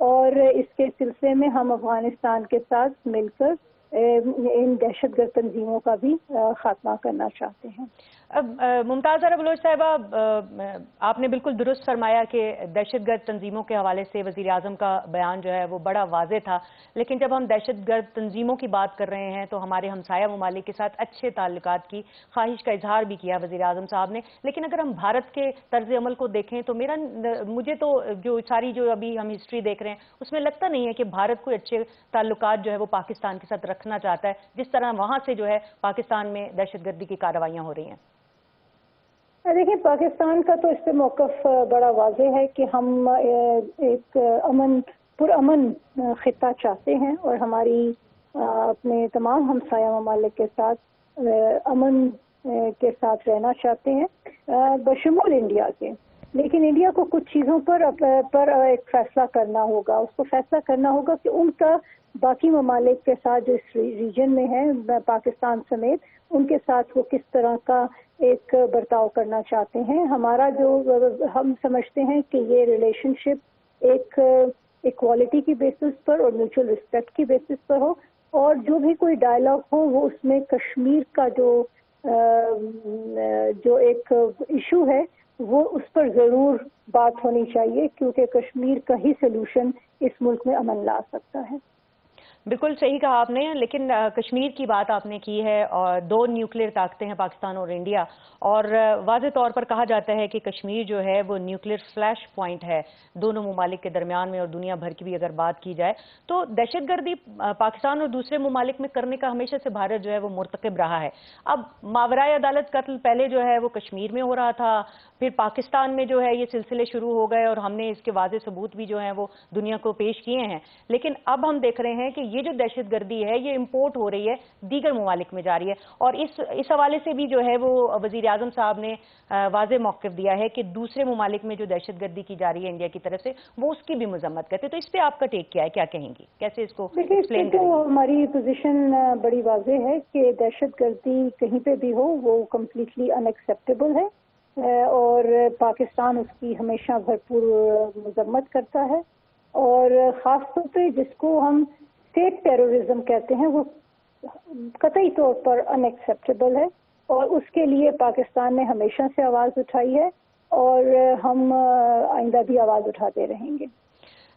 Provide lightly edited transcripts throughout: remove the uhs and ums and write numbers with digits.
اور اس کے سلسلے میں ہم افغانستان کے ساتھ مل کر ان دہشت گرد تنظیموں کا بھی خاتمہ کرنا چاہتے ہیں۔ اب ممتاز زہرا بلوچ صاحبہ، آپ نے بالکل درست فرمایا کہ دہشت گرد تنظیموں کے حوالے سے وزیر اعظم کا بیان جو ہے وہ بڑا واضح تھا، لیکن جب ہم دہشت گرد تنظیموں کی بات کر رہے ہیں تو ہمارے ہمسایہ ممالک کے ساتھ اچھے تعلقات کی خواہش کا اظہار بھی کیا وزیر اعظم صاحب نے، لیکن اگر ہم بھارت کے طرز عمل کو دیکھیں تو مجھے تو جو ابھی ہم ہسٹری دیکھ رہے ہیں اس میں لگتا نہیں ہے کہ بھارت کوئی اچھے تعلقات جو ہے وہ پاکستان کے ساتھ رکھنا چاہتا ہے، جس طرح وہاں سے جو ہے پاکستان میں دہشت گردی کی کارروائیاں ہو رہی ہیں۔ دیکھیں، پاکستان کا تو اس پہ موقف بڑا واضح ہے کہ ہم ایک پرامن خطہ چاہتے ہیں اور ہماری اپنے تمام ہمسایہ ممالک کے ساتھ امن کے ساتھ رہنا چاہتے ہیں بشمول انڈیا کے، لیکن انڈیا کو کچھ چیزوں پر ایک فیصلہ کرنا ہوگا۔ اس کو فیصلہ کرنا ہوگا کہ ان کا باقی ممالک کے ساتھ جو اس ریجن میں ہے پاکستان سمیت، ان کے ساتھ وہ کس طرح کا ایک برتاؤ کرنا چاہتے ہیں۔ ہمارا جو ہم سمجھتے ہیں کہ یہ ریلیشن شپ ایک ایکوالٹی کی بیسس پر اور میوچل ریسپیکٹ کی بیسس پر ہو، اور جو بھی کوئی ڈائلاگ ہو وہ اس میں کشمیر کا جو ایک ایشو ہے وہ اس پر ضرور بات ہونی چاہیے، کیونکہ کشمیر کا ہی سلوشن اس ملک میں امن لا سکتا ہے۔ بالکل صحیح کہا آپ نے، لیکن کشمیر کی بات آپ نے کی ہے اور دو نیوکلیئر طاقتیں ہیں پاکستان اور انڈیا، اور واضح طور پر کہا جاتا ہے کہ کشمیر جو ہے وہ نیوکلیئر فلیش پوائنٹ ہے دونوں ممالک کے درمیان میں، اور دنیا بھر کی بھی اگر بات کی جائے تو دہشت گردی پاکستان اور دوسرے ممالک میں کرنے کا ہمیشہ سے بھارت جو ہے وہ مرتکب رہا ہے۔ اب ماورائے عدالت قتل پہلے جو ہے وہ کشمیر میں ہو رہا تھا، پھر پاکستان میں جو ہے یہ سلسلے شروع ہو گئے اور ہم نے اس کے واضح ثبوت بھی جو ہیں وہ دنیا کو پیش کیے ہیں، لیکن اب ہم دیکھ رہے ہیں کہ یہ جو دہشت گردی ہے یہ امپورٹ ہو رہی ہے، دیگر ممالک میں جا رہی ہے، اور اس حوالے سے بھی جو ہے وہ وزیر اعظم صاحب نے واضح موقف دیا ہے کہ دوسرے ممالک میں جو دہشت گردی کی جا رہی ہے انڈیا کی طرف سے وہ اس کی بھی مذمت کرتے ہیں۔ تو اس پہ آپ کا ٹیک کیا ہے، کیا کہیں گی، کیسے اس کو ایکسپلین کریں گی؟ تو ہماری پوزیشن بڑی واضح ہے کہ دہشت گردی کہیں پہ بھی ہو وہ کمپلیٹلی ان ایکسیپٹیبل ہے، اور پاکستان اس کی ہمیشہ بھرپور مذمت کرتا ہے، اور خاص طور پہ جس کو ہم اسٹیٹ ٹیررزم کہتے ہیں وہ قطعی طور پر ان ایکسیپٹیبل ہے، اور اس کے لیے پاکستان نے ہمیشہ سے آواز اٹھائی ہے اور ہم آئندہ بھی آواز اٹھاتے رہیں گے۔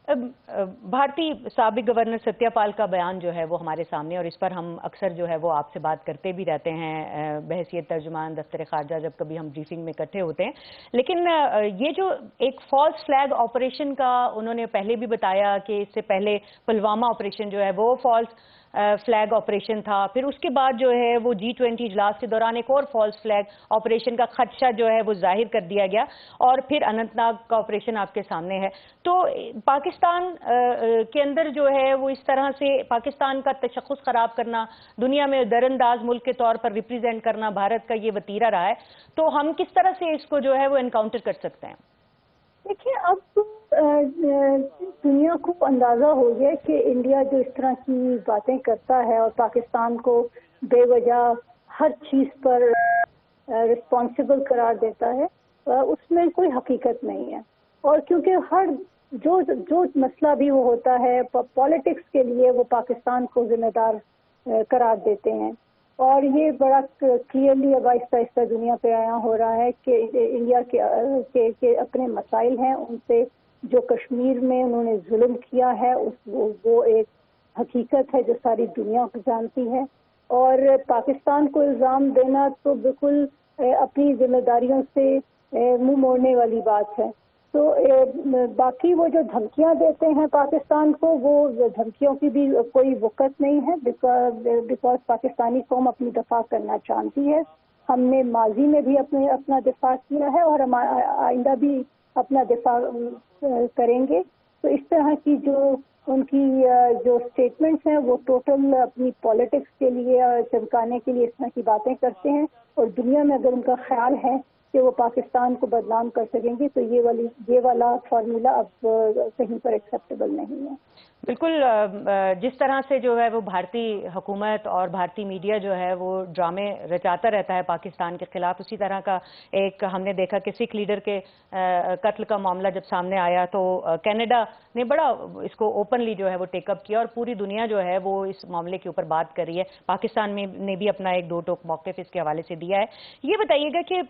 بھارتی سابق گورنر ستیہ پال کا بیان جو ہے وہ ہمارے سامنے، اور اس پر ہم اکثر جو ہے وہ آپ سے بات کرتے بھی رہتے ہیں بحیثیت ترجمان دفتر خارجہ جب کبھی ہم بریفنگ میں اکٹھے ہوتے ہیں، لیکن یہ جو ایک فالس فلیگ آپریشن کا انہوں نے پہلے بھی بتایا کہ اس سے پہلے پلوامہ آپریشن جو ہے وہ فالس فلیگ آپریشن تھا، پھر اس کے بعد جو ہے وہ G20 اجلاس کے دوران ایک اور فالس فلیگ آپریشن کا خدشہ جو ہے وہ ظاہر کر دیا گیا، اور پھر اننت ناگ کا آپریشن آپ کے سامنے ہے۔ تو پاکستان کے اندر جو ہے وہ اس طرح سے پاکستان کا تشخص خراب کرنا، دنیا میں درانداز ملک کے طور پر ریپریزنٹ کرنا بھارت کا یہ وتیرہ رہا ہے، تو ہم کس طرح سے اس کو جو ہے وہ انکاؤنٹر کر سکتے ہیں؟ دیکھیے، اب دنیا کو اندازہ ہو گیا کہ انڈیا جو اس طرح کی باتیں کرتا ہے اور پاکستان کو بے وجہ ہر چیز پر رسپانسبل قرار دیتا ہے، اس میں کوئی حقیقت نہیں ہے، اور کیونکہ ہر جو مسئلہ بھی وہ ہوتا ہے پالیٹکس کے لیے وہ پاکستان کو ذمہ دار قرار دیتے ہیں، اور یہ بڑا کلیئرلی اب آہستہ آہستہ دنیا پہ آیا ہو رہا ہے کہ انڈیا کے اپنے مسائل ہیں، ان سے جو کشمیر میں انہوں نے ظلم کیا ہے وہ ایک حقیقت ہے جو ساری دنیا کو جانتی ہے، اور پاکستان کو الزام دینا تو بالکل اپنی ذمہ داریوں سے منہ موڑنے والی بات ہے۔ تو باقی وہ جو دھمکیاں دیتے ہیں پاکستان کو، وہ دھمکیوں کی بھی کوئی وقت نہیں ہے، بیکاز پاکستانی قوم اپنی دفاع کرنا چاہتی ہے۔ ہم نے ماضی میں بھی اپنا دفاع کیا ہے اور ہم آئندہ بھی اپنا دفاع کریں گے۔ تو اس طرح کی جو ان کی جو اسٹیٹمنٹس ہیں وہ ٹوٹل اپنی پالیٹکس کے لیے چمکانے کے لیے اس طرح کی باتیں کرتے ہیں، اور دنیا میں اگر ان کا خیال ہے کہ وہ پاکستان کو بدنام کر سکیں گے تو یہ والا فارمولا اب کہیں پر ایکسیپٹیبل نہیں ہے۔ بالکل، جس طرح سے جو ہے وہ بھارتی حکومت اور بھارتی میڈیا جو ہے وہ ڈرامے رچاتا رہتا ہے پاکستان کے خلاف، اسی طرح کا ایک ہم نے دیکھا کہ سکھ لیڈر کے قتل کا معاملہ جب سامنے آیا تو کینیڈا نے بڑا اس کو اوپنلی جو ہے وہ ٹیک اپ کیا، اور پوری دنیا جو ہے وہ اس معاملے کے اوپر بات کر رہی ہے۔ پاکستان میں نے بھی اپنا ایک دو ٹوک موقف اس کے حوالے سے دیا ہے۔ یہ بتائیے گا کہ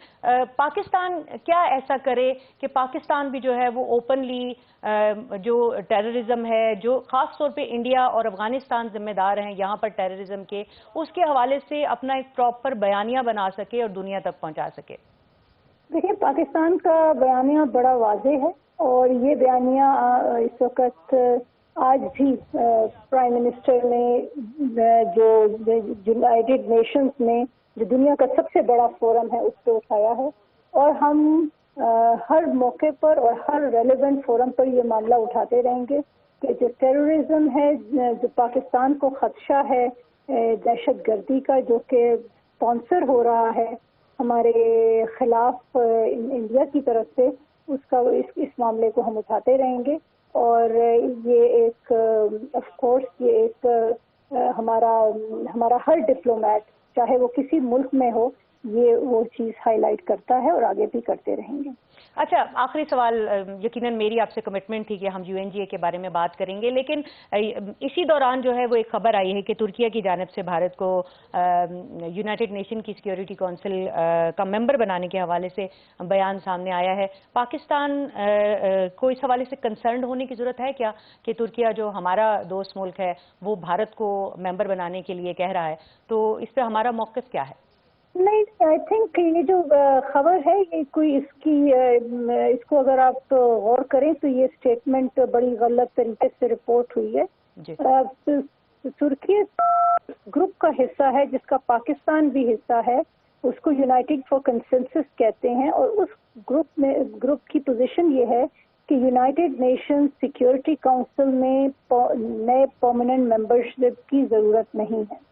پاکستان کیا ایسا کرے کہ پاکستان بھی جو ہے وہ اوپنلی جو ٹیررزم ہے، جو خاص طور پہ انڈیا اور افغانستان ذمہ دار ہیں یہاں پر ٹیررزم کے، اس کے حوالے سے اپنا ایک پراپر بیانیہ بنا سکے اور دنیا تک پہنچا سکے؟ دیکھیں، پاکستان کا بیانیہ بڑا واضح ہے، اور یہ بیانیہ اس وقت آج بھی پرائم منسٹر نے جو یونائیٹڈ نیشنز میں جو دنیا کا سب سے بڑا فورم ہے اس پہ اٹھایا ہے، اور ہم ہر موقع پر اور ہر ریلیونٹ فورم پر یہ معاملہ اٹھاتے رہیں گے کہ جو ٹیررزم ہے، جو پاکستان کو خدشہ ہے دہشت گردی کا، جو کہ اسپانسر ہو رہا ہے ہمارے خلاف انڈیا کی طرف سے، اس معاملے کو ہم اٹھاتے رہیں گے۔ اور یہ ایک آف کورس یہ ایک ہمارا ہر ڈپلومیٹ چاہے وہ کسی ملک میں ہو، یہ وہ چیز ہائی لائٹ کرتا ہے اور آگے بھی کرتے رہیں گے۔ اچھا، آخری سوال، یقیناً میری آپ سے کمٹمنٹ تھی کہ ہم یو این جی اے کے بارے میں بات کریں گے، لیکن اسی دوران جو ہے وہ ایک خبر آئی ہے کہ ترکیہ کی جانب سے بھارت کو یونائٹڈ نیشن کی سیکیورٹی کونسل کا ممبر بنانے کے حوالے سے بیان سامنے آیا ہے۔ پاکستان کو اس حوالے سے کنسرنڈ ہونے کی ضرورت ہے کیا کہ ترکیہ جو ہمارا دوست ملک ہے وہ بھارت کو ممبر بنانے کے لیے کہہ رہا ہے، تو اس پہ ہمارا موقف کیا ہے؟ نہیں، آئی تھنک یہ جو خبر ہے یہ کوئی اس کو اگر آپ غور کریں تو یہ اسٹیٹمنٹ بڑی غلط طریقے سے رپورٹ ہوئی ہے۔ جی، ترکی گروپ کا حصہ ہے جس کا پاکستان بھی حصہ ہے، اس کو یونائٹڈ فار کنسنسس کہتے ہیں، اور اس گروپ کی پوزیشن یہ ہے کہ یونائٹڈ نیشن سیکیورٹی کونسل میں نئے پرماننٹ ممبرشپ کی ضرورت نہیں ہے۔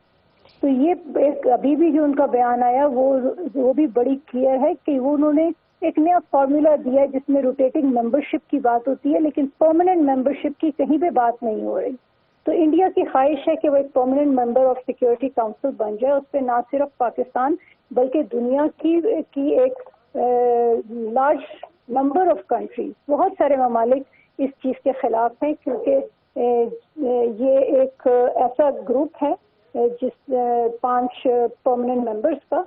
تو یہ ایک ابھی بھی جو ان کا بیان آیا وہ بھی بڑی کلیئر ہے کہ وہ انہوں نے ایک نیا فارمولا دیا ہے جس میں روٹیٹنگ ممبرشپ کی بات ہوتی ہے، لیکن پرماننٹ ممبرشپ کی کہیں پہ بات نہیں ہو رہی۔ تو انڈیا کی خواہش ہے کہ وہ ایک permanent member of security council بن جائے، اس پہ نہ صرف پاکستان بلکہ دنیا کی ایک لارج نمبر آف کنٹریز، بہت سارے ممالک اس چیز کے خلاف ہیں، کیونکہ یہ ایک ایسا گروپ ہے جس 5 پرماننٹ ممبرز کا،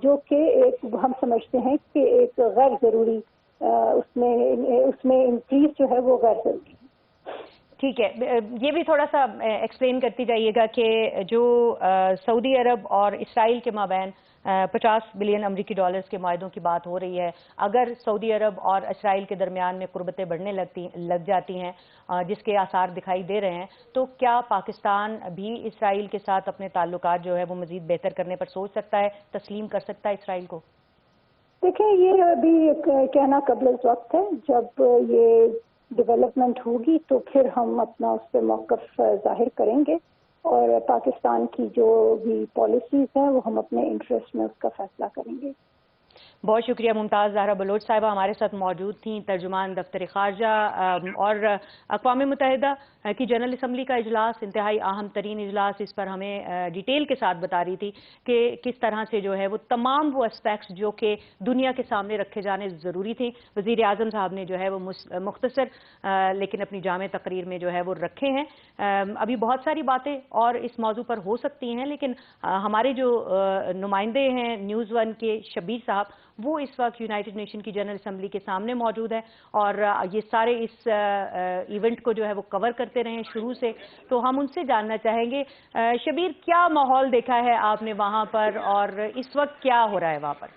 جو کہ ایک ہم سمجھتے ہیں کہ ایک غیر ضروری اس میں انکریز جو ہے وہ غیر ضروری ہے۔ ٹھیک ہے، یہ بھی تھوڑا سا ایکسپلین کرتی جائیے گا کہ جو سعودی عرب اور اسرائیل کے مابین 50 بلین امریکی ڈالرز کے معاہدوں کی بات ہو رہی ہے، اگر سعودی عرب اور اسرائیل کے درمیان میں قربتیں بڑھنے لگ جاتی ہیں جس کے آثار دکھائی دے رہے ہیں، تو کیا پاکستان بھی اسرائیل کے ساتھ اپنے تعلقات جو ہے وہ مزید بہتر کرنے پر سوچ سکتا ہے، تسلیم کر سکتا ہے اسرائیل کو؟ دیکھیں، یہ ابھی کہنا قبل از وقت ہے، جب یہ ڈیولپمنٹ ہوگی تو پھر ہم اپنا اس پہ موقف ظاہر کریں گے، اور پاکستان کی جو بھی پالیسیز ہیں وہ ہم اپنے انٹرسٹ میں اس کا فیصلہ کریں گے۔ بہت شکریہ ممتاز زہرا بلوچ صاحبہ ہمارے ساتھ موجود تھیں، ترجمان دفتر خارجہ، اور اقوام متحدہ کی جنرل اسمبلی کا اجلاس انتہائی اہم ترین اجلاس، اس پر ہمیں ڈیٹیل کے ساتھ بتا رہی تھی کہ کس طرح سے جو ہے وہ تمام وہ اسپیکٹس جو کہ دنیا کے سامنے رکھے جانے ضروری تھے، وزیر اعظم صاحب نے جو ہے وہ مختصر لیکن اپنی جامع تقریر میں جو ہے وہ رکھے ہیں۔ ابھی بہت ساری باتیں اور اس موضوع پر ہو سکتی ہیں، لیکن ہمارے جو نمائندے ہیں نیوز ون کے شبیر صاحب، وہ اس وقت یونائٹڈ نیشن کی جنرل اسمبلی کے سامنے موجود ہے اور یہ سارے اس ایونٹ کو جو ہے وہ کور کرتے رہے شروع سے، تو ہم ان سے جاننا چاہیں گے شبیر، کیا ماحول دیکھا ہے آپ نے وہاں پر اور اس وقت کیا ہو رہا ہے وہاں پر؟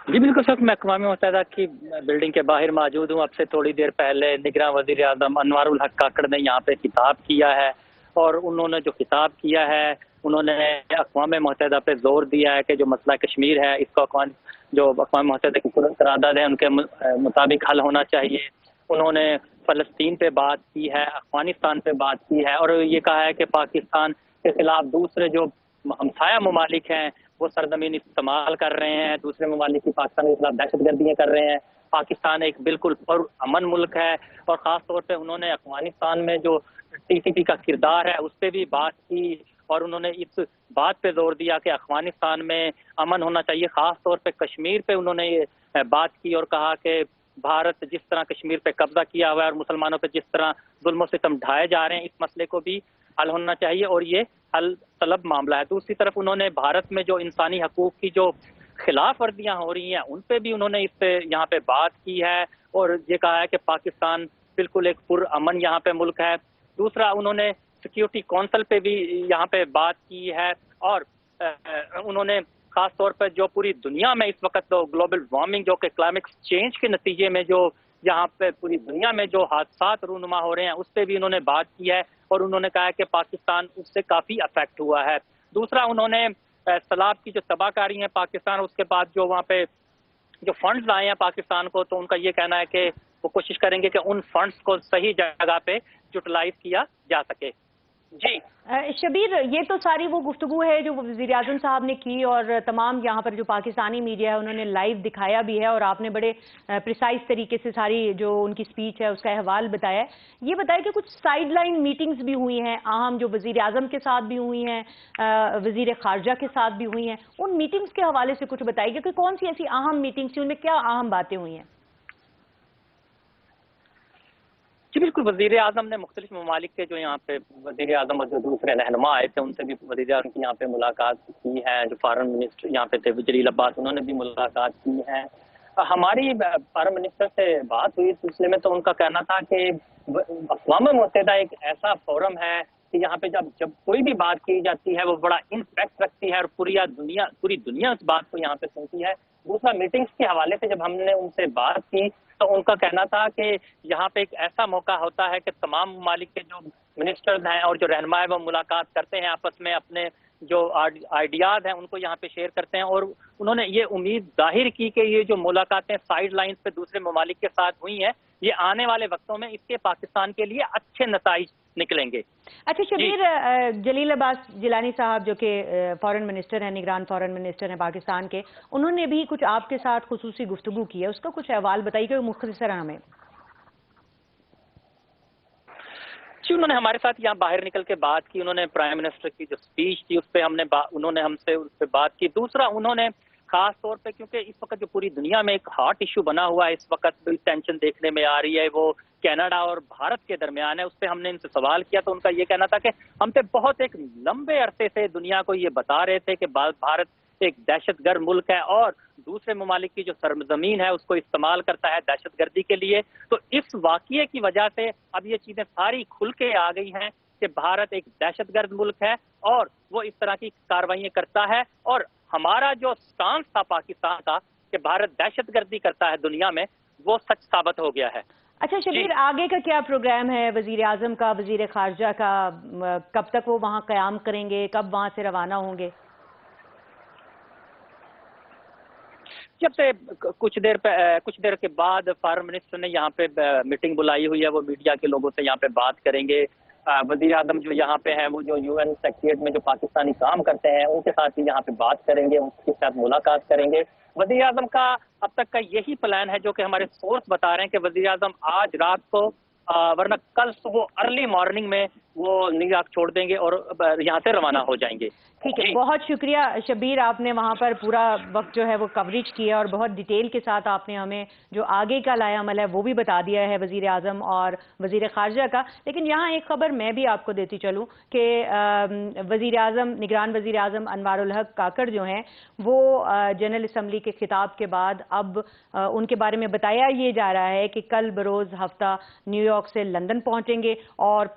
جی بالکل سر، میں اقوام متحدہ کی بلڈنگ کے باہر موجود ہوں۔ اب سے تھوڑی دیر پہلے نگراں وزیر اعظم انوار الحق کاکڑ نے یہاں پہ خطاب کیا ہے، اور انہوں نے جو خطاب کیا ہے انہوں نے اقوام متحدہ پہ زور دیا ہے کہ جو مسئلہ کشمیر ہے اس کو جو اقوام متحدہ کی قرارداد ہے ان کے مطابق حل ہونا چاہیے. انہوں نے فلسطین پہ بات کی ہے، افغانستان پہ بات کی ہے، اور یہ کہا ہے کہ پاکستان کے خلاف دوسرے جو ہمسایہ ممالک ہیں وہ سرزمین استعمال کر رہے ہیں، دوسرے ممالک کی پاکستان کے خلاف دہشت گردیاں کر رہے ہیں. پاکستان ایک بالکل پرامن ملک ہے، اور خاص طور پہ انہوں نے افغانستان میں جو ٹی سی پی کا کردار ہے اس پہ بھی بات کی، اور انہوں نے اس بات پہ زور دیا کہ افغانستان میں امن ہونا چاہیے. خاص طور پہ کشمیر پہ انہوں نے یہ بات کی اور کہا کہ بھارت جس طرح کشمیر پہ قبضہ کیا ہوا ہے اور مسلمانوں پہ جس طرح ظلم و ستم ڈھائے جا رہے ہیں، اس مسئلے کو بھی حل ہونا چاہیے اور یہ حل طلب معاملہ ہے. دوسری طرف انہوں نے بھارت میں جو انسانی حقوق کی جو خلاف ورزیاں ہو رہی ہیں ان پہ بھی انہوں نے اس پہ یہاں پہ بات کی ہے، اور یہ کہا ہے کہ پاکستان بالکل ایک پرامن یہاں پہ ملک ہے. دوسرا انہوں نے سیکیورٹی کونسل پہ بھی یہاں پہ بات کی ہے، اور انہوں نے خاص طور پر جو پوری دنیا میں اس وقت تو گلوبل وارمنگ جو کہ کلائمیٹ چینج کے نتیجے میں جو یہاں پہ پوری دنیا میں جو حادثات رونما ہو رہے ہیں اس پہ بھی انہوں نے بات کی ہے، اور انہوں نے کہا ہے کہ پاکستان اس سے کافی افیکٹ ہوا ہے. دوسرا انہوں نے سیلاب کی جو تباہ کاری ہے پاکستان، اس کے بعد جو وہاں پہ جو فنڈز آئے ہیں پاکستان کو، تو ان کا یہ کہنا ہے کہ وہ کوشش کریں گے کہ ان فنڈز کو صحیح جگہ پہ یوٹیلائز کیا جا سکے. جی شبیر، یہ تو ساری وہ گفتگو ہے جو وزیر اعظم صاحب نے کی، اور تمام یہاں پر جو پاکستانی میڈیا ہے انہوں نے لائیو دکھایا بھی ہے، اور آپ نے بڑے پریسائز طریقے سے ساری جو ان کی سپیچ ہے اس کا احوال بتایا ہے. یہ بتایا کہ کچھ سائیڈ لائن میٹنگز بھی ہوئی ہیں اہم، جو وزیر اعظم کے ساتھ بھی ہوئی ہیں، وزیر خارجہ کے ساتھ بھی ہوئی ہیں. ان میٹنگز کے حوالے سے کچھ بتائیے کہ کون سی ایسی اہم میٹنگز تھیں، ان میں کیا اہم باتیں ہوئی ہیں؟ جی بالکل، وزیر اعظم نے مختلف ممالک کے جو یہاں پہ وزیر اعظم اور جو دوسرے رہنما آئے تھے ان سے بھی وزیر اعظم کی یہاں پہ ملاقات کی ہے. جو فارن منسٹر یہاں پہ تھے جلیل عباس، انہوں نے بھی ملاقات کی ہے. ہماری فارن منسٹر سے بات ہوئی اس سلسلے میں، تو ان کا کہنا تھا کہ اقوام متحدہ ایک ایسا فورم ہے کہ یہاں پہ جب کوئی بھی بات کی جاتی ہے وہ بڑا امپیکٹ رکھتی ہے، اور پوری دنیا اس بات کو یہاں پہ سنتی ہے. دوسرا میٹنگز کے حوالے سے جب ہم نے ان سے بات کی تو ان کا کہنا تھا کہ یہاں پہ ایک ایسا موقع ہوتا ہے کہ تمام ممالک کے جو منسٹرز ہیں اور جو رہنما ہے وہ ملاقات کرتے ہیں، آپس میں اپنے جو آئیڈیاز ہیں ان کو یہاں پہ شیئر کرتے ہیں. اور انہوں نے یہ امید ظاہر کی کہ یہ جو ملاقاتیں سائیڈ لائنز پہ دوسرے ممالک کے ساتھ ہوئی ہیں، یہ آنے والے وقتوں میں اس کے پاکستان کے لیے اچھے نتائج نکلیں گے. اچھا شبیر، جلیل عباس جیلانی صاحب جو کہ فارن منسٹر ہیں، نگران فارن منسٹر ہیں پاکستان کے، انہوں نے بھی کچھ آپ کے ساتھ خصوصی گفتگو کی ہے، اس کا کچھ احوال بتائیے کہ مختصراً ہمیں. جی، انہوں نے ہمارے ساتھ یہاں باہر نکل کے بات کی. انہوں نے پرائم منسٹر کی جو سپیچ تھی اس پہ انہوں نے ہم سے اس پہ بات کی. دوسرا انہوں نے خاص طور پہ، کیونکہ اس وقت جو پوری دنیا میں ایک ہاٹ ایشو بنا ہوا ہے، اس وقت ٹینشن دیکھنے میں آ رہی ہے، وہ کینیڈا اور بھارت کے درمیان ہے. اس پہ ہم نے ان سے سوال کیا تو ان کا یہ کہنا تھا کہ ہم پہ بہت ایک لمبے عرصے سے دنیا کو یہ بتا رہے تھے کہ بھارت ایک دہشت گرد ملک ہے اور دوسرے ممالک کی جو سرزمین ہے اس کو استعمال کرتا ہے دہشت گردی کے لیے. تو اس واقعے کی وجہ سے اب یہ چیزیں ساری کھل کے آ گئی ہیں کہ بھارت ایک دہشت گرد ملک ہے اور وہ اس طرح کی کاروائیاں کرتا ہے. اور ہمارا جو سٹانس تھا پاکستان کا کہ بھارت دہشت گردی کرتا ہے دنیا میں، وہ سچ ثابت ہو گیا ہے. اچھا شبیر، آگے کا کیا پروگرام ہے وزیر اعظم کا، وزیر خارجہ کا؟ کب تک وہ وہاں قیام کریں گے، کب وہاں سے روانہ ہوں گے؟ جب سے کچھ دیر کے بعد فارن منسٹر نے یہاں پہ میٹنگ بلائی ہوئی ہے، وہ میڈیا کے لوگوں سے یہاں پہ بات کریں گے. وزیر اعظم جو یہاں پہ ہیں وہ جو یو این سیکریٹریٹ میں جو پاکستانی کام کرتے ہیں ان کے ساتھ بھی یہاں پہ بات کریں گے، ان کے ساتھ ملاقات کریں گے. وزیر اعظم کا اب تک کا یہی پلان ہے جو کہ ہمارے سورس بتا رہے ہیں کہ وزیر اعظم آج رات کو ورنہ کل صبح ارلی مارننگ میں وہ نیو یارک چھوڑ دیں گے اور یہاں سے روانہ ہو جائیں گے. ٹھیک ہے، بہت شکریہ شبیر، آپ نے وہاں پر پورا وقت جو ہے وہ کوریج کیا اور بہت ڈیٹیل کے ساتھ آپ نے ہمیں جو آگے کا لایا عمل ہے وہ بھی بتا دیا ہے وزیر اعظم اور وزیر خارجہ کا. لیکن یہاں ایک خبر میں بھی آپ کو دیتی چلوں کہ وزیر اعظم، نگران وزیر اعظم انوار الحق کاکڑ جو ہیں وہ جنرل اسمبلی کے خطاب کے بعد اب ان کے بارے میں بتایا یہ جا رہا ہے کہ کل بروز ہفتہ نیو یارک سے لندن پہنچیں گے اور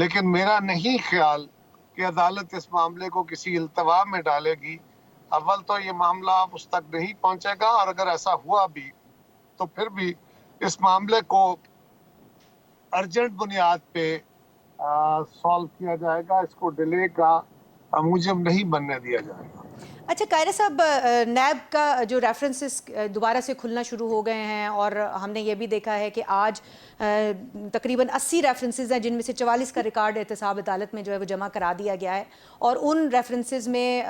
لیکن میرا نہیں خیال کہ عدالت اس معاملے کو کسی التوا میں ڈالے گی. اول تو یہ معاملہ اس تک نہیں پہنچے گا، اور اگر ایسا ہوا بھی تو پھر بھی اس معاملے کو ارجنٹ بنیاد پہ سالو کیا جائے گا. اس کو ڈیلے کا موجب نہیں بننے دیا جائے گا. اچھا قاہرہ صاحب، نیب کا جو ریفرنسز دوبارہ سے کھلنا شروع ہو گئے ہیں، اور ہم نے یہ بھی دیکھا ہے کہ آج تقریباً 80 ریفرنسز ہیں، جن میں سے 44 کا ریکارڈ احتساب عدالت میں جو ہے وہ جمع کرا دیا گیا ہے، اور ان ریفرنسز میں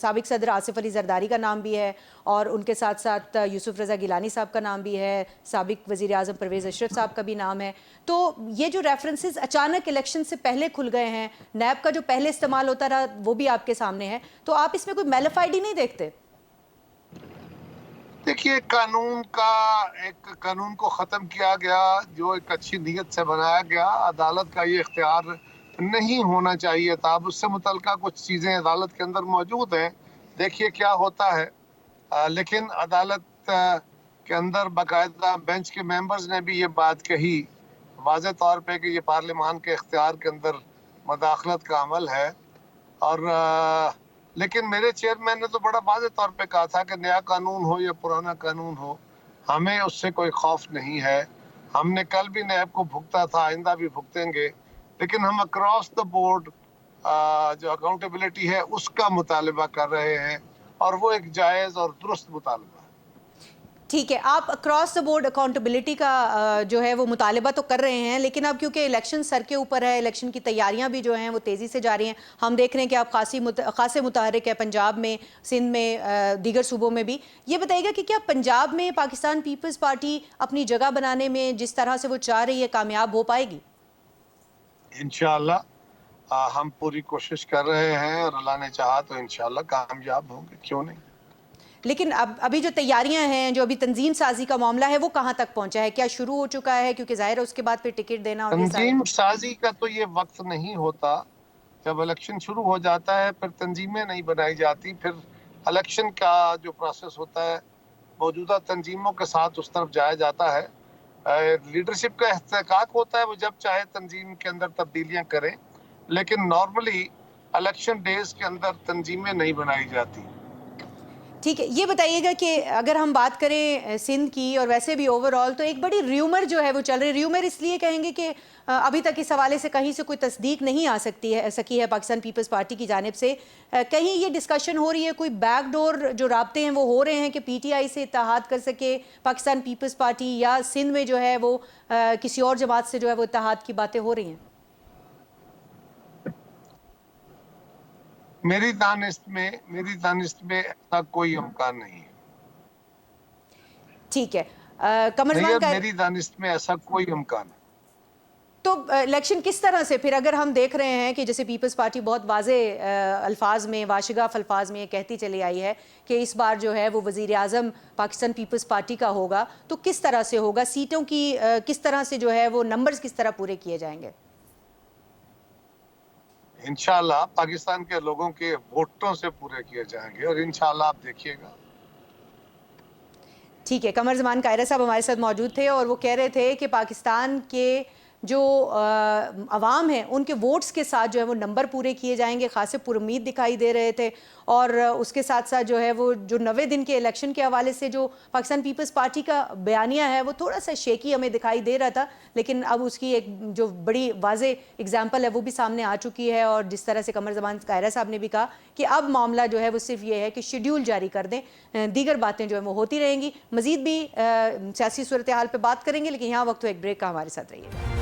سابق صدر آصف علی زرداری کا نام بھی ہے، اور ان کے ساتھ ساتھ یوسف رضا گیلانی صاحب کا نام بھی ہے، سابق وزیر اعظم پرویز اشرف صاحب کا بھی نام ہے. تو یہ جو ریفرنسز اچانک الیکشن سے پہلے کھل گئے ہیں، نیب کا جو پہلے استعمال ہوتا رہا وہ بھی آپ کے سامنے ہے، تو آپ اس میں کوئی میلیفائڈی نہیں دیکھتے؟ دیکھیے، قانون کو ختم کیا گیا جو ایک اچھی نیت سے بنایا گیا. عدالت کا یہ اختیار نہیں ہونا چاہیے تھا. اب اس سے متعلقہ کچھ چیزیں عدالت کے اندر موجود ہیں، دیکھیے کیا ہوتا ہے. لیکن عدالت کے اندر باقاعدہ بینچ کے ممبرز نے بھی یہ بات کہی واضح طور پہ کہ یہ پارلیمان کے اختیار کے اندر مداخلت کا عمل ہے. اور لیکن میرے چیئرمین نے تو بڑا واضح طور پہ کہا تھا کہ نیا قانون ہو یا پرانا قانون ہو، ہمیں اس سے کوئی خوف نہیں ہے. ہم نے کل بھی نیب کو بھگتا تھا، آئندہ بھی بھگتیں گے، لیکن ہم اکراس دا بورڈ جو اکاؤنٹیبلٹی ہے اس کا مطالبہ کر رہے ہیں، اور وہ ایک جائز اور درست مطالبہ ہے. ٹھیک ہے، آپ اکراس دا بورڈ اکاؤنٹیبلٹی کا جو ہے وہ مطالبہ تو کر رہے ہیں، لیکن اب کیونکہ الیکشن سر کے اوپر ہے، الیکشن کی تیاریاں بھی جو ہیں وہ تیزی سے جاری ہیں. ہم دیکھ رہے ہیں کہ آپ خاصے متحرک ہے پنجاب میں، سندھ میں، دیگر صوبوں میں بھی. یہ بتائیے گا کہ کیا پنجاب میں پاکستان پیپلز پارٹی اپنی جگہ بنانے میں جس طرح سے وہ چاہ رہی ہے کامیاب ہو پائے گی؟ انشاءاللہ ہم پوری کوشش کر رہے ہیں، اور اللہ نے چاہا تو انشاءاللہ کامیاب ہوں گے، کیوں نہیں. لیکن ابھی جو تیاریاں ہیں، جو ابھی تنظیم سازی کا معاملہ ہے، وہ کہاں تک پہنچا ہے؟ کیا شروع ہو چکا ہے؟ کیونکہ ظاہر ہے اس کے بعد پھر ٹکٹ دینا اور تنظیم سازی کا تو یہ وقت نہیں ہوتا. جب الیکشن شروع ہو جاتا ہے پھر تنظیمیں نہیں بنائی جاتی. پھر الیکشن کا جو پروسیس ہوتا ہے موجودہ تنظیموں کے ساتھ اس طرف جایا جاتا ہے. لیڈرشپ کا استحقاق ہوتا ہے، وہ جب چاہے تنظیم کے اندر تبدیلیاں کریں، لیکن نارملی الیکشن ڈیز کے اندر تنظیمیں نہیں بنائی جاتی. ٹھیک ہے، یہ بتائیے گا کہ اگر ہم بات کریں سندھ کی اور ویسے بھی اوور آل، تو ایک بڑی ریومر جو ہے وہ چل رہی ہے. ریومر اس لیے کہیں گے کہ ابھی تک اس حوالے سے کہیں سے کوئی تصدیق نہیں آ سکی ہے پاکستان پیپلز پارٹی کی جانب سے. کہیں یہ ڈسکشن ہو رہی ہے، کوئی بیک ڈور جو رابطے ہیں وہ ہو رہے ہیں کہ پی ٹی آئی سے اتحاد کر سکے پاکستان پیپلز پارٹی، یا سندھ میں جو ہے وہ کسی اور جماعت سے جو ہے وہ اتحاد کی باتیں ہو رہی ہیں؟ میری دانست میں ایسا کوئی امکان نہیں ہے. ٹھیک ہے، قمرزمان کا میری دانست میں ایسا کوئی امکان ہے. تو الیکشن کس طرح سے پھر، اگر ہم دیکھ رہے ہیں کہ جیسے پیپلز پارٹی بہت واضح الفاظ میں، واشگاف الفاظ میں یہ کہتی چلی آئی ہے کہ اس بار جو ہے وہ وزیر اعظم پاکستان پیپلز پارٹی کا ہوگا، تو کس طرح سے ہوگا؟ سیٹوں کی کس طرح سے جو ہے وہ نمبرز کس طرح پورے کیے جائیں گے؟ انشاءاللہ پاکستان کے لوگوں کے ووٹوں سے پورے کیے جائیں گے، اور انشاءاللہ آپ دیکھیے گا. ٹھیک ہے، قمرزمان قاہرہ صاحب ہمارے ساتھ موجود تھے، اور وہ کہہ رہے تھے کہ پاکستان کے جو عوام ہیں ان کے ووٹس کے ساتھ جو ہے وہ نمبر پورے کیے جائیں گے. خاصے پر امید دکھائی دے رہے تھے، اور اس کے ساتھ ساتھ جو ہے وہ جو 90 دن کے الیکشن کے حوالے سے جو پاکستان پیپلز پارٹی کا بیانیہ ہے وہ تھوڑا سا شیکی ہمیں دکھائی دے رہا تھا، لیکن اب اس کی ایک جو بڑی واضح اگزامپل ہے وہ بھی سامنے آ چکی ہے. اور جس طرح سے قمرزمان قاہرہ صاحب نے بھی کہا کہ اب معاملہ جو ہے وہ صرف یہ ہے کہ شیڈیول جاری کر دیں، دیگر باتیں جو ہیں وہ ہوتی رہیں گی. مزید بھی سیاسی صورتحال پہ بات کریں گے، لیکن یہاں وقت ایک بریک کا، ہمارے ساتھ رہیے.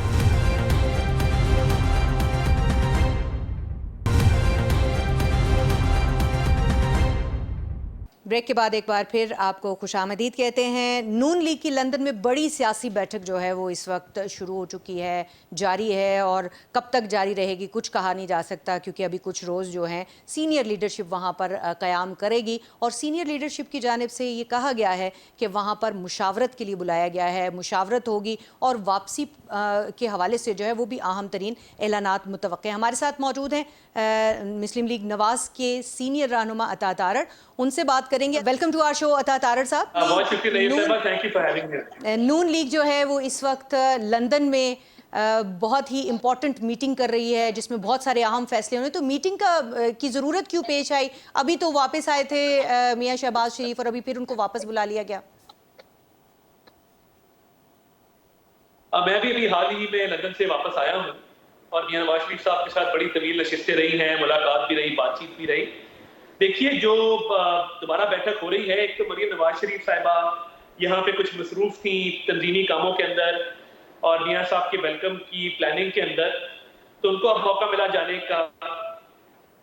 بریک کے بعد ایک بار پھر آپ کو خوش آمدید کہتے ہیں. نون لیگ کی لندن میں بڑی سیاسی بیٹھک جو ہے وہ اس وقت شروع ہو چکی ہے، جاری ہے، اور کب تک جاری رہے گی کچھ کہا نہیں جا سکتا، کیونکہ ابھی کچھ روز جو ہیں سینئر لیڈرشپ وہاں پر قیام کرے گی، اور سینئر لیڈرشپ کی جانب سے یہ کہا گیا ہے کہ وہاں پر مشاورت کے لیے بلایا گیا ہے، مشاورت ہوگی، اور واپسی کے حوالے سے جو ہے وہ بھی اہم ترین اعلانات متوقع ہیں. ہمارے ساتھ موجود ہیں مسلم لیگ نواز کے سینئر رہنما عطا تارڑ، ان سے بات کریں گے. ویلکم ٹو آر شو عطا تارڑ صاحب. بہت شکریہ صاحبہ، thank you for having me. Noon League جو ہے وہ اس وقت لندن میں بہت ہی امپورٹنٹ میٹنگ کر رہی ہے جس میں بہت سارے اہم فیصلے ہونے، تو میٹنگ کی ضرورت کیوں پیش آئی؟ ابھی تو واپس آئے تھے میاں شہباز شریف اور ابھی پھر ان کو واپس بلا لیا گیا۔ میں بھی ابھی حال ہی میں لندن سے واپس آیا ہوں اور میاں نواز شریف صاحب کے ساتھ بڑی طویل نشستیں رہی ہیں، ملاقات بھی رہی، بات چیت بھی رہی۔ دیکھیے جو دوبارہ بیٹھک ہو رہی ہے، ایک تو مریم نواز شریف صاحبہ یہاں پہ کچھ مصروف تھیں تنظیمی کاموں کے اندر اور میاں صاحب کے ویلکم کی پلاننگ کے اندر، تو ان کو اب موقع ملا جانے کا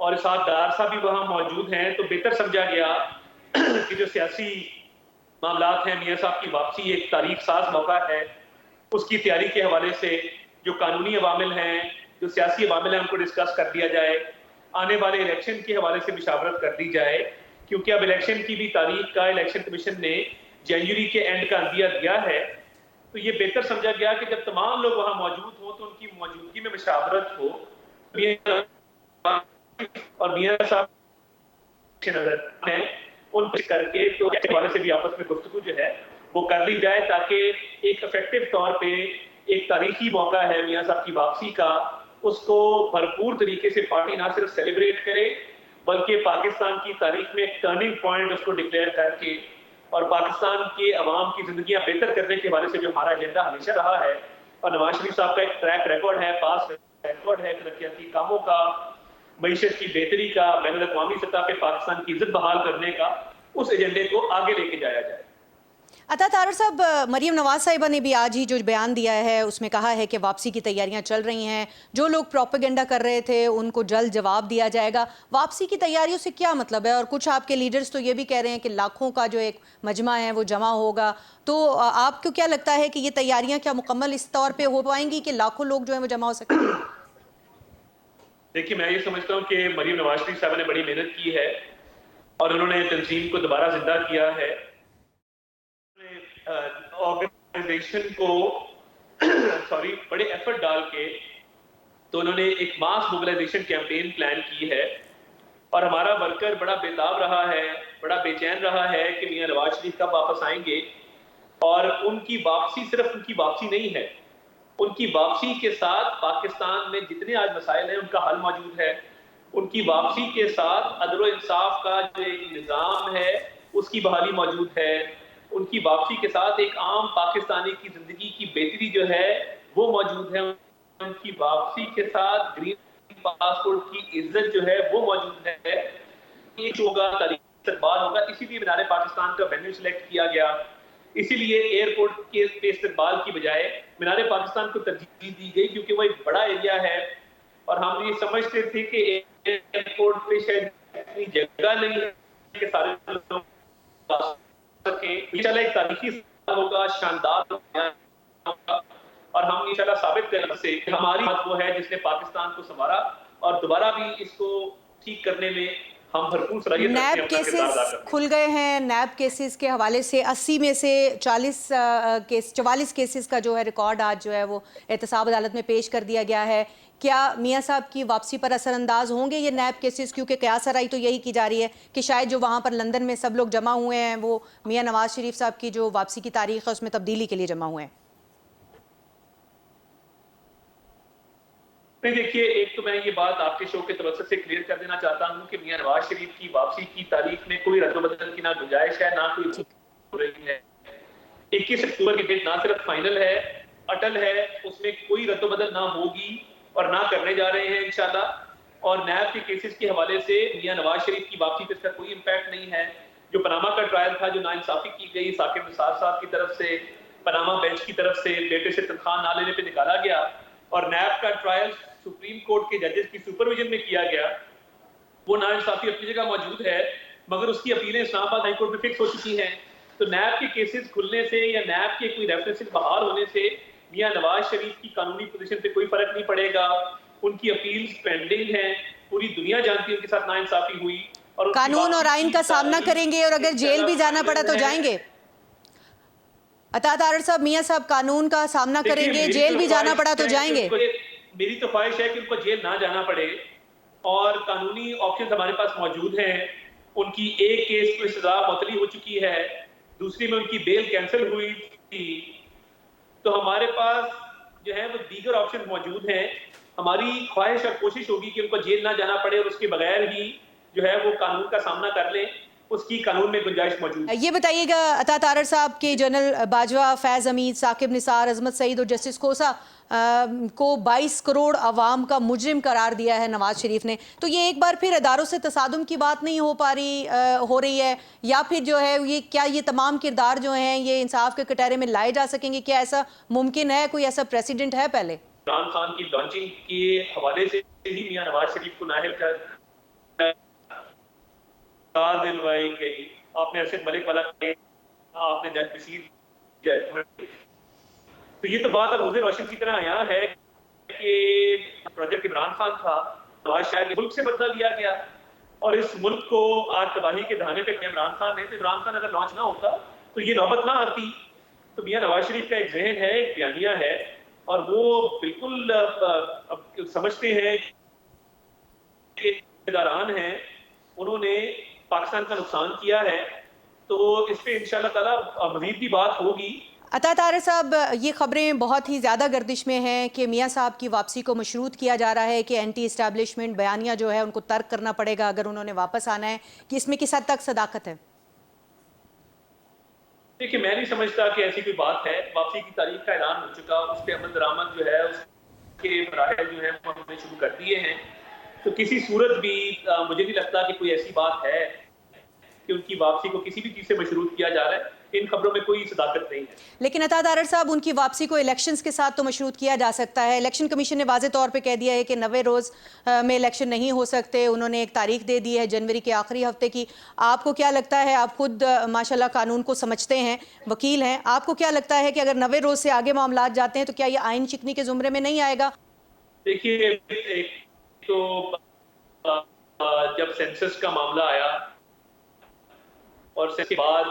اور ساتھ ڈار صاحب بھی وہاں موجود ہیں، تو بہتر سمجھا گیا کہ جو سیاسی معاملات ہیں، میاں صاحب کی واپسی ایک تاریخ ساز موقع ہے، اس کی تیاری کے حوالے سے جو قانونی عوامل ہیں، جو سیاسی عوامل ہیں، ان کو ڈسکس کر دیا جائے، آنے والے الیکشن کے حوالے سے مشاورت کر دی جائے، کیونکہ اب الیکشن کی بھی تاریخ کا الیکشن کمیشن نے جنوری کے اینڈ کا عندیہ دیا ہے، تو یہ بہتر سمجھا گیا کہ جب تمام لوگ وہاں موجود ہوں تو ان کی موجودگی میں مشاورت ہو اور میاں صاحب نظر ہیں ان کر کے تو اس حوالے سے بھی آپس میں گفتگو جو ہے وہ کر لی جائے، تاکہ ایک افیکٹو طور پہ ایک تاریخی موقع ہے میاں صاحب کی واپسی کا، اس کو بھرپور طریقے سے پارٹی نہ صرف سیلیبریٹ کرے بلکہ پاکستان کی تاریخ میں ایک ٹرننگ پوائنٹ اس کو ڈکلیئر کر کے اور پاکستان کے عوام کی زندگیاں بہتر کرنے کے حوالے سے جو ہمارا ایجنڈا ہمیشہ رہا ہے اور نواز شریف صاحب کا ایک ٹریک ریکارڈ ہے، پاس ریکارڈ ہے ترقیاتی کاموں کا، معیشت کی بہتری کا، بین الاقوامی سطح پہ پاکستان کی عزت بحال کرنے کا، اس ایجنڈے کو آگے لے کے جایا جائے۔ عطا طاہر صاحب، مریم نواز صاحبہ نے بھی آج ہی جو بیان دیا ہے اس میں کہا ہے کہ واپسی کی تیاریاں چل رہی ہیں، جو لوگ پروپیگنڈا کر رہے تھے ان کو جلد جواب دیا جائے گا۔ واپسی کی تیاریوں سے کیا مطلب ہے؟ اور کچھ آپ کے لیڈرز تو یہ بھی کہہ رہے ہیں کہ لاکھوں کا جو ایک مجمع ہے وہ جمع ہوگا، تو آپ کو کیا لگتا ہے کہ یہ تیاریاں کیا مکمل اس طور پہ ہو پائیں گی کہ لاکھوں لوگ جو ہیں وہ جمع ہو سکیں؟ دیکھیے میں یہ سمجھتا ہوں کہ مریم نواز شریف صاحب نے بڑی محنت کی ہے اور انہوں نے تنظیم کو دوبارہ زندہ کیا ہے، آرگنائزیشن کو بڑے ایفرٹ ڈال کے تو انہوں نے ایک ماس موبلائزیشن کیمپین پلان کی ہے اور ہمارا ورکر بڑا بےتاب رہا ہے، بڑا بے چین رہا ہے کہ میاں نواز شریف کب واپس آئیں گے، اور ان کی واپسی صرف ان کی واپسی نہیں ہے، ان کی واپسی کے ساتھ پاکستان میں جتنے آج مسائل ہیں ان کا حل موجود ہے، ان کی واپسی کے ساتھ عدل و انصاف کا جو نظام ہے اس کی بحالی موجود ہے، ان کی واپسی کے ساتھ ایک عام پاکستانی کی زندگی کی بہتری جو ہے وہ موجود ہے، ان کی واپسی کے ساتھ گرین پاسپورٹ کی عزت جو ہے وہ موجود ہے، ایک ہوگا تاریخی استقبال ہوگا، اسی لیے مینار پاکستان کا وینیو سلیکٹ کیا گیا، اسی لیے ایئرپورٹ کے استقبال کی بجائے مینار پاکستان کو ترجیح دی گئی کیونکہ وہ ایک بڑا ایریا ہے اور ہم یہ سمجھتے تھے کہ ایئرپورٹ پہ شاید اتنی جگہ نہیں ہے کہ سارے لوگ انشاءاللہ ایک تاریخی ہوگا، شاندار ہوگا اور ہم انشاءاللہ ثابت کریں سے ہماری بات وہ ہے جس نے پاکستان کو سنوارا اور دوبارہ بھی اس کو ٹھیک کرنے میں ہم بھرپور صلاحیت رکھتے ہیں، نیب اپنا کردار ادا کیسز کرتے ہیں۔ کھل گئے ہیں، نیب کیسز کے حوالے سے 80 میں سے 44 کیسز کا جو ہے ریکارڈ آج جو ہے وہ احتساب عدالت میں پیش کر دیا گیا ہے۔ کیا میاں صاحب کی واپسی پر اثر انداز ہوں گے یہ نیب کیسز؟ کیونکہ قیاس آرائی تو یہی کی جا رہی ہے کہ شاید جو وہاں پر لندن میں سب لوگ جمع ہوئے ہیں وہ میاں نواز شریف صاحب کی جو واپسی کی تاریخ ہے اس میں تبدیلی کے لیے جمع ہوئے ہیں۔ نہیں دیکھیے، ایک تو میں یہ بات آپ کے شو کے توسط سے کلیئر کر دینا چاہتا ہوں کہ میاں نواز شریف کی واپسی کی تاریخ میں کوئی رد و بدل کی نہ گنجائش ہے نہ کوئی ہو رہی ہے۔ 21 اکتوبر کی ڈیٹ نہ صرف فائنل ہے، اٹل ہے، اس میں کوئی رد و بدل نہ ہوگی اور نہ کرنے جا رہے ہیں انشاءاللہ، اور نیب کے کیسز کے حوالے سے میاں نواز شریف کی واپسی پر اس کا کوئی امپیکٹ نہیں ہے۔ جو پاناما کا ٹرائل تھا، جو ناانصافی کی گئی ثاقب نثار صاحب کی طرف سے، پاناما بینچ کی طرف سے بیٹے سے تنخواہ نہ لینے پہ نکالا گیا، اور نیب کا ٹرائل سپریم کورٹ کے ججز کی سپرویژن میں کیا گیا، وہ ناانصافی اپنی جگہ موجود ہے مگر اس کی اپیلیں اسلام آباد ہائی کورٹ میں فکس ہو چکی ہیں، تو نیب کے کیسز کھلنے سے یا نیب کے کوئی ریفرنسز بحال ہونے سے میاں نواز شریف کی قانونی پوزیشن پہ کوئی فرق نہیں پڑے گا، ان کی اپیلز پینڈنگ ہیں، پوری دنیا جانتی ہے ان کے ساتھ ناانصافی ہوئی اور قانون اور آئین کا سامنا کریں گے، اور اگر جیل بھی جانا پڑا تو جائیں گے۔ عطا طاہر صاحب، میاں صاحب قانون کا سامنا کریں گے، جیل بھی جانا پڑا تو جائیں گے۔ میری تو خواہش ہے کہ ان کو جیل نہ جانا پڑے اور قانونی آپشنز ہمارے پاس موجود ہیں، ان کی ایک کیس کو سزا معطلی ہو چکی ہے، دوسری میں ان کی بیل کینسل ہوئی تھی، تو ہمارے پاس جو ہے وہ دیگر آپشن موجود ہیں. ہماری خواہش اور کوشش ہوگی کہ ان کو جیل نہ جانا پڑے اور اس کے بغیر ہی جو ہے وہ قانون کا سامنا کر لیں. اس کی قانون میں گنجائش موجود ہے. یہ بتائیے گا عطا طاہر صاحب کہ جنرل باجوہ، فیض حمید، ثاقب نثار، عظمت سعید اور جسٹس کھوسہ کو 22 کروڑ عوام کا مجرم قرار دیا ہے نواز شریف نے، تو یہ ایک بار پھر اداروں سے تصادم کی بات نہیں ہو رہی ہے، یا پھر جو ہے یہ تمام کردار جو ہیں یہ انصاف کے کٹہرے میں لائے جا سکیں گے؟ کیا ایسا ممکن ہے؟ کوئی ایسا پریسیڈنٹ ہے پہلے؟ عمران خان کی لانچنگ کے حوالے سے ہی میاں نواز شریف کو نااہل کر دلوائی گئی. آپ نے ارشد ملک والا آپ نے جج بشیر، تو یہ تو بات اب روز روشن کی طرح آیا ہے کہ پروجیکٹ عمران خان تھا، نواز شاہ کے ملک سے بدلہ لیا گیا اور اس ملک کو آج تباہی کے دہانے پہ عمران خان نے. تو عمران خان اگر لانچ نہ ہوتا تو یہ نوبت نہ آتی. تو میاں نواز شریف کا ایک ذہن ہے، ایک بیانیہ ہے، اور وہ بالکل اب سمجھتے ہیں کہ اداران ہیں انہوں نے پاکستان کا نقصان کیا ہے. تو اس پہ انشاءاللہ تعالی مزید بھی بات ہوگی. عطا طاہر صاحب، یہ خبریں بہت ہی زیادہ گردش میں ہیں کہ میاں صاحب کی واپسی کو مشروط کیا جا رہا ہے کہ اینٹی اسٹیبلشمنٹ بیانیہ جو ہے ان کو ترک کرنا پڑے گا اگر انہوں نے واپس آنا ہے، کہ اس میں کس حد تک صداقت ہے؟ دیکھیں، میں نہیں سمجھتا کہ ایسی کوئی بات ہے. واپسی کی تاریخ کا اعلان ہو چکا، اس پہ عمل درآمد جو ہے اس کے مراحل جو ہیں وہ ہم نے شروع کر دیے ہیں. تو کسی صورت بھی مجھے نہیں لگتا کہ کوئی ایسی بات ہے کہ ان کی واپسی کو کسی بھی چیز سے مشروط کیا جا رہا ہے. ان خبروں میں کوئی صداقت نہیں ہے. لیکن عطا طاہر صاحب، ان کی واپسی کو الیکشنز کے ساتھ تو مشروط کیا جا سکتا ہے. الیکشن کمیشن نے واضح طور پہ کہہ دیا ہے کہ 90 روز میں الیکشن نہیں ہو سکتے. انہوں نے ایک تاریخ دے دی ہے جنوری کے آخری ہفتے کی. آپ کو کیا لگتا ہے، آپ خود ماشاءاللہ قانون کو سمجھتے ہیں، وکیل ہیں، آپ کو کیا لگتا ہے کہ اگر 90 روز سے آگے معاملات جاتے ہیں تو کیا یہ آئین شکنی کے زمرے میں نہیں آئے گا؟ دیکھیے، ایک تو جب سینسس کا معاملہ آیا اور اس کے بعد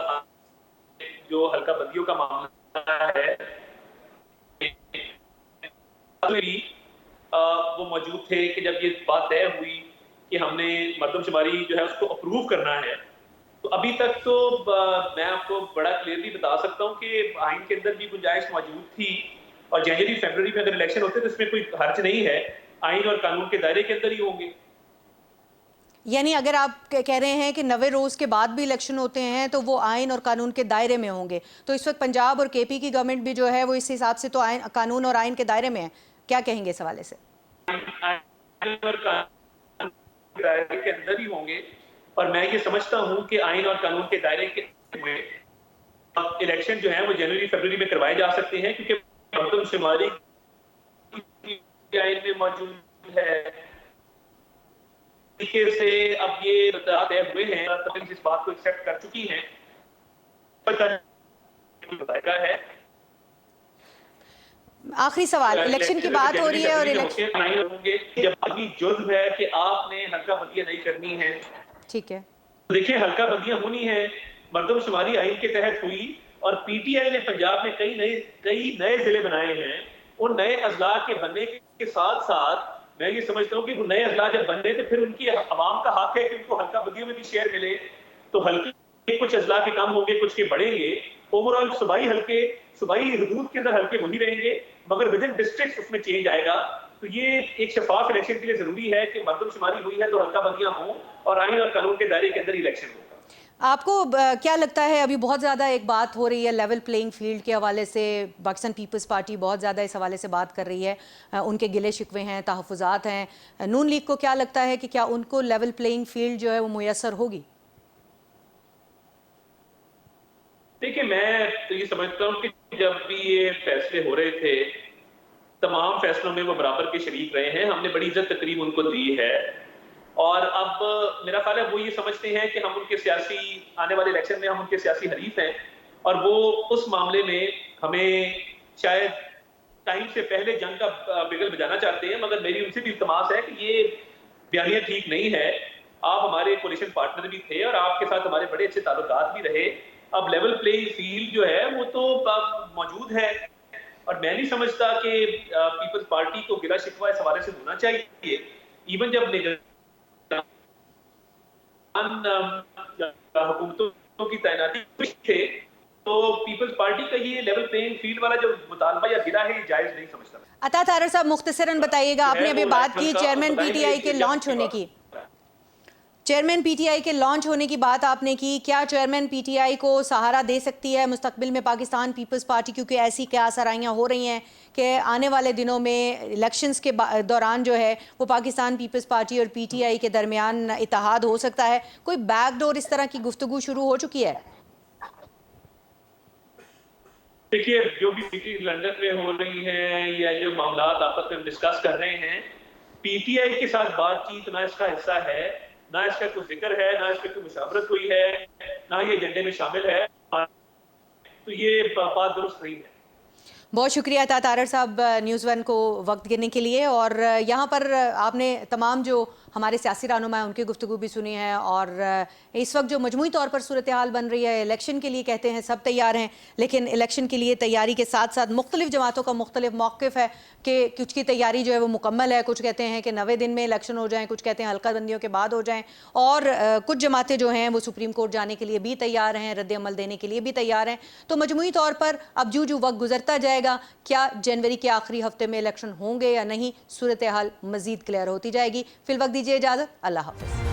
جو حلقہ بندیوں کا معاملہ ہے وہ موجود تھے کہ جب یہ بات طے ہوئی کہ ہم نے مردم شماری جو ہے اس کو اپروو کرنا ہے. تو ابھی تک تو میں آپ کو بڑا کلیئرلی بتا سکتا ہوں کہ آئین کے اندر بھی گنجائش موجود تھی اور جنوری فیبروری میں اگر الیکشن ہوتے تو اس میں کوئی حرج نہیں ہے. آئین اور قانون کے دائرے کے اندر ہی ہوں گے. یعنی اگر آپ کہہ رہے ہیں کہ 90 روز کے بعد بھی الیکشن ہوتے ہیں تو وہ آئین اور قانون کے دائرے میں ہوں گے، تو اس وقت پنجاب اور کے پی کی گورنمنٹ بھی جو ہے وہ اس حساب سے تو قانون اور آئین کے دائرے میں ہے. کیا کہیں گے اس حوالے سے؟ آئین اور قانون کے دائرے کے اندر ہی ہوں گے، اور میں یہ سمجھتا ہوں کہ آئین اور قانون کے دائرے کے ہوئے الیکشن جو ہیں وہ جنوری فیبروری میں کروائے جا سکتے ہیں، کیونکہ مردم شماری آئین میں موجود ہے. طریقے سے اب یہ طے ہوئے ہیں، اس بات کو ایکسپٹ کر چکی ہیں. ہے آخری سوال، الیکشن کی بات ہو رہی ہے اور جب ابھی جرم ہے کہ آپ نے حلقہ بندیاں نہیں کرنی ہے. ٹھیک ہے، دیکھیں، حلقہ بندیاں ہونی ہیں، مردم شماری آئین کے تحت ہوئی، اور پی ٹی آئی نے پنجاب میں کئی نئے ضلع بنائے ہیں. ان نئے اضلاع کے بننے کے ساتھ ساتھ میں یہ سمجھتا ہوں کہ وہ نئے اضلاع جب بننے تو پھر ان کی عوام کا حق ہے کہ ان کو حلقہ بندیوں میں بھی شیئر ملے. تو حلقے کچھ اضلاع کے کم ہوں گے، کچھ کے بڑھیں گے. اوور آل صوبائی حدود کے اندر حلقے وہی رہیں گے، مگر ودن ڈسٹرکٹ اس میں چینج آئے گا. تو یہ ایک شفاف الیکشن کے لیے ضروری ہے کہ مردم شماری ہوئی ہے تو حلقہ بندیاں ہوں اور آئین اور قانون کے دائرے کے اندر الیکشن ہوگا. آپ کو کیا لگتا ہے، ابھی بہت زیادہ ایک بات ہو رہی ہے لیول پلینگ فیلڈ کے حوالے سے، پاکستان پیپلز پارٹی بہت زیادہ اس حوالے سے بات کر رہی ہے، ان کے گلے شکوے ہیں، تحفظات ہیں. نون لیگ کو کیا لگتا ہے کہ کیا ان کو لیول پلینگ فیلڈ جو ہے وہ میسر ہوگی؟ دیکھیں، میں تو یہ سمجھتا ہوں کہ جب بھی یہ فیصلے ہو رہے تھے تمام فیصلوں میں وہ برابر کے شریک رہے ہیں. ہم نے بڑی عزت تقریب ان کو دی ہے، اور اب میرا خیال ہے وہ یہ سمجھتے ہیں کہ ہم ان کے آنے والے الیکشن میں ہم ان کے سیاسی حریف ہیں، اور وہ اس معاملے میں ہمیں شاید ٹائم سے پہلے جنگ کا بگل بجانا چاہتے ہیں. مگر میری ان سے بھی التماس ہے کہ یہ بیانیہ ٹھیک نہیں ہے. آپ ہمارے کولیشن پارٹنر بھی تھے اور آپ کے ساتھ ہمارے بڑے اچھے تعلقات بھی رہے. اب لیول پلینگ فیلڈ جو ہے وہ تو موجود ہے، اور میں نہیں سمجھتا کہ پیپلز پارٹی کو گلہ شکوہ اس حوالے سے ہونا چاہیے. ایون جب حکومتوں کی تعیناتی تھے تو پیپلز پارٹی کا یہ لیول پلینگ فیلڈ والا جو مطالبہ یا گرا ہے یہ جائز نہیں سمجھتا. عطا طاہر صاحب مختصراً بتائیے گا، آپ نے ابھی بات کی چیئرمین پی ٹی آئی کے لانچ ہونے کی، چیئرمین پی ٹی آئی کے لانچ ہونے کی بات آپ نے کی، کیا چیئرمین پی ٹی آئی کو سہارا دے سکتی ہے مستقبل میں پاکستان پیپلز پارٹی؟ کیونکہ ایسی کیا سرائیاں ہو رہی ہیں کہ آنے والے دنوں میں الیکشنز کے دوران جو ہے وہ پاکستان پیپلز پارٹی اور پی ٹی آئی کے درمیان اتحاد ہو سکتا ہے. کوئی بیک ڈور اس طرح کی گفتگو شروع ہو چکی ہے؟ دیکھیے جو بھی میٹنگ لندن میں ہو رہی ہیں یا جو معاملات آپس میں ڈسکس کر رہے ہیں، پی ٹی آئی کے ساتھ بات چیت نہ اس کا حصہ ہے، نہ اس کا کوئی ذکر ہے، نہ اس پہ کوئی مشاورت ہوئی ہے، نہ یہ ایجنڈے میں شامل ہے، تو یہ بات درست نہیں ہے. بہت شکریہ عطا طاہر صاحب نیوز ون کو وقت دینے کے لیے. اور یہاں پر آپ نے تمام جو ہمارے سیاسی رہنما ہیں ان کی گفتگو بھی سنی ہے، اور اس وقت جو مجموعی طور پر صورتحال بن رہی ہے، الیکشن کے لیے کہتے ہیں سب تیار ہیں، لیکن الیکشن کے لیے تیاری کے ساتھ ساتھ مختلف جماعتوں کا مختلف موقف ہے کہ کچھ کی تیاری جو ہے وہ مکمل ہے، کچھ کہتے ہیں کہ 90 دن میں الیکشن ہو جائیں، کچھ کہتے ہیں حلقہ بندیوں کے بعد ہو جائیں، اور کچھ جماعتیں جو ہیں وہ سپریم کورٹ جانے کے لیے بھی تیار ہیں، رد عمل دینے کے لیے بھی تیار ہیں. تو مجموعی طور پر اب جو وقت گزرتا جائے گا، کیا جنوری کے آخری ہفتے میں الیکشن ہوں گے یا نہیں، صورتحال مزید کلیئر ہوتی جائے گی. فی الوقت دیجیے اجازت، اللہ حافظ.